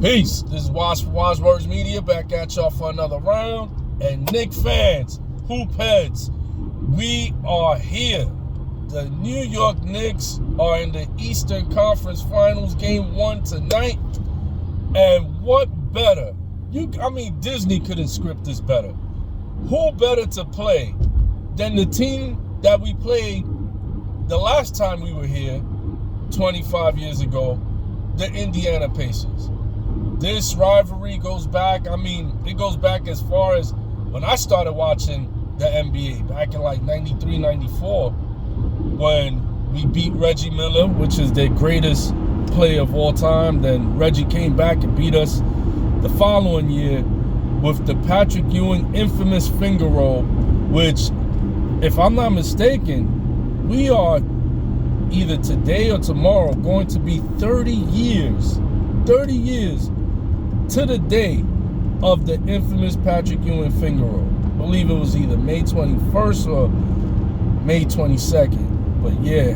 Peace. This is Wise Words Media back at y'all for another round. And Knicks fans, hoop heads, we are here. The New York Knicks are in the Eastern Conference Finals, Game 1 tonight. And what better? Disney couldn't script this better. Who better to play than the team that we played the last time we were here 25 years ago, the Indiana Pacers. This rivalry goes back, it goes back as far as when I started watching the NBA, back in like 93, 94, when we beat Reggie Miller, which is the greatest player of all time. Then Reggie came back and beat us the following year with the Patrick Ewing infamous finger roll, which, if I'm not mistaken, we are either today or tomorrow going to be 30 years to the day of the infamous Patrick Ewing finger roll. I believe it was either May 21st or May 22nd. But yeah,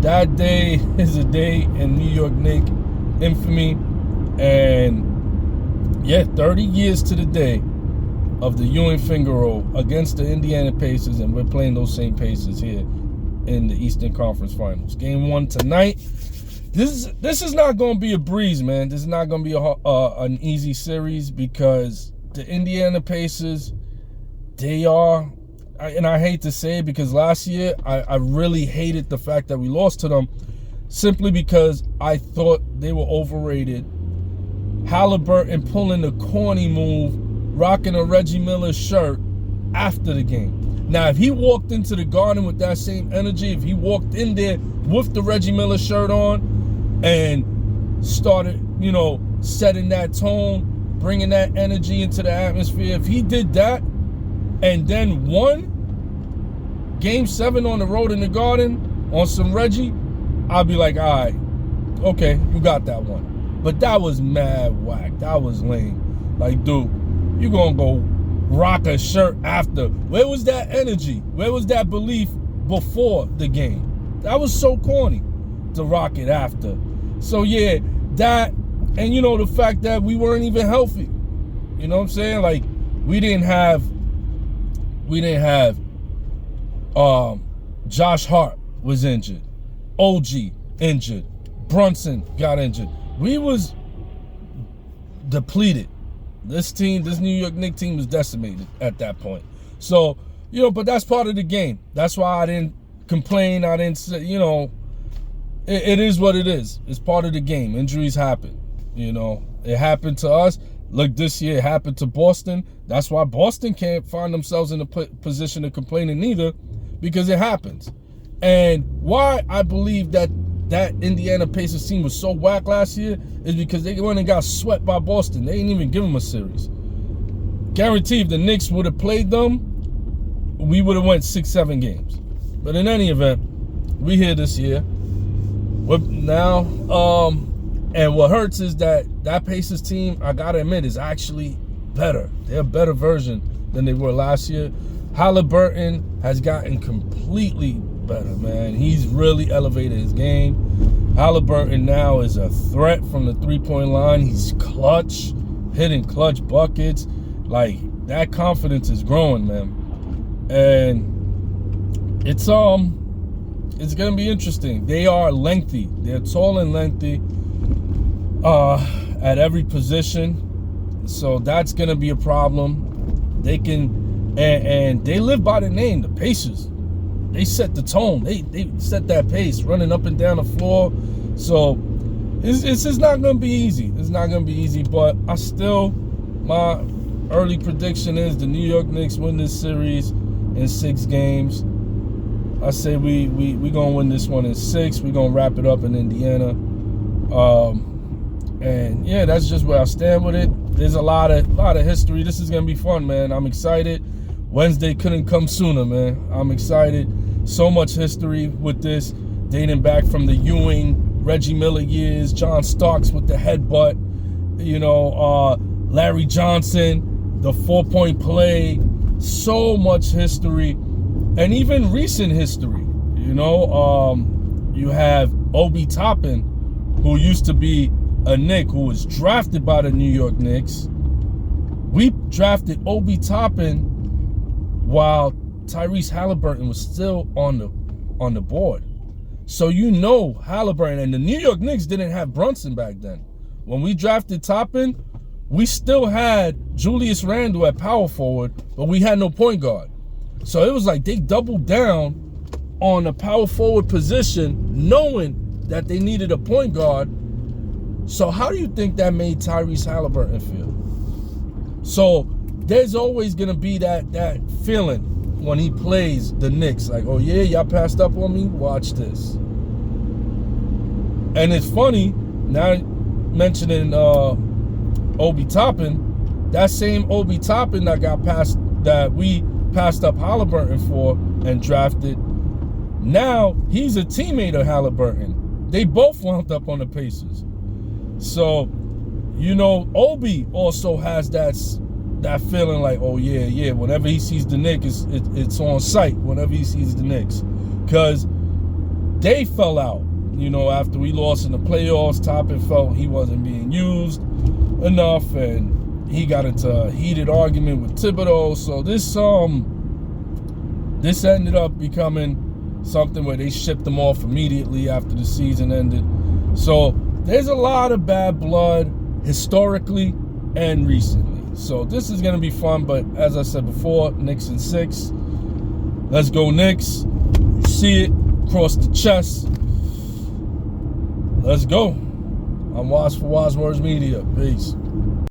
that day is a day in New York Knicks infamy. And yeah, 30 years to the day of the Ewing finger roll against the Indiana Pacers, and we're playing those same Pacers here in the Eastern Conference Finals. Game 1 tonight. This is not going to be a breeze, man. This is not going to be an easy series, because the Indiana Pacers, they are, and I hate to say it, because last year I really hated the fact that we lost to them, simply because I thought they were overrated. Halliburton pulling the corny move, rocking a Reggie Miller shirt after the game. Now, if he walked into the Garden with that same energy, if he walked in there with the Reggie Miller shirt on and started, setting that tone, bringing that energy into the atmosphere, if he did that and then won Game 7 on the road in the Garden on some Reggie, I'd be like, all right, okay, you got that one. But that was mad whack. That was lame. Like, dude, you gonna go rock a shirt after? Where was that energy? Where was that belief before the game? That was so corny to rock it after. So yeah, that, and the fact that we weren't even healthy. You know what I'm saying? Like, we didn't have Josh Hart was injured, OG injured, Brunson got injured. We was depleted. This New York Knicks team was decimated at that point. So, but that's part of the game. That's why I didn't complain. I didn't say, it is what it is. It's part of the game. Injuries happen. It happened to us. Look, this year it happened to Boston. That's why Boston can't find themselves in a position of complaining neither, because it happens. And why I believe that Indiana Pacers team was so whack last year is because they went and got swept by Boston. They didn't even give them a series. Guarantee if the Knicks would have played them, we would have went 6-7 games. But in any event, we here this year. Now, and what hurts is that Pacers team, I gotta admit, is actually better. They're a better version than they were last year. Halliburton has gotten completely better, man. He's really elevated his game. Halliburton now is a threat from the three-point line. He's clutch, hitting clutch buckets. Like, that confidence is growing, man. And it's gonna be interesting. They are lengthy. They're tall and lengthy at every position. So that's gonna be a problem. They can, and they live by the name, the Pacers. They set the tone. They set that pace, running up and down the floor. So it's just not going to be easy. It's not going to be easy. But my early prediction is the New York Knicks win this series in 6 games. I say we going to win this one in 6. We're going to wrap it up in Indiana. And yeah, that's just where I stand with it. There's a lot of history. This is going to be fun, man. I'm excited. Wednesday couldn't come sooner, man. I'm excited. So much history with this, dating back from the Ewing, Reggie Miller years, John Starks with the headbutt, Larry Johnson, the 4-point play. So much history, and even recent history. You have Obi Toppin, who used to be a Knick who was drafted by the New York Knicks. We drafted Obi Toppin while Tyrese Halliburton was still on the board. So you know Halliburton, and the New York Knicks didn't have Brunson back then. When we drafted Toppin, we still had Julius Randle at power forward, but we had no point guard. So it was like they doubled down on a power forward position, knowing that they needed a point guard. So how do you think that made Tyrese Halliburton feel? So there's always gonna be that feeling when he plays the Knicks, like, oh yeah, y'all passed up on me, watch this. And it's funny, now mentioning Obi Toppin, that same Obi Toppin that we passed up Halliburton for and drafted, now he's a teammate of Halliburton. They both wound up on the Pacers. So, you know, Obi also has that feeling like, oh yeah, whenever he sees the Knicks, it's on sight whenever he sees the Knicks. Because they fell out, you know, after we lost in the playoffs. Toppin felt he wasn't being used enough, and he got into a heated argument with Thibodeau. So this ended up becoming something where they shipped him off immediately after the season ended. So there's a lot of bad blood historically and recently. So this is going to be fun, but as I said before, Knicks in 6. Let's go Knicks. You see it across the chest. Let's go. I'm Waz for Waz Words Media. Peace.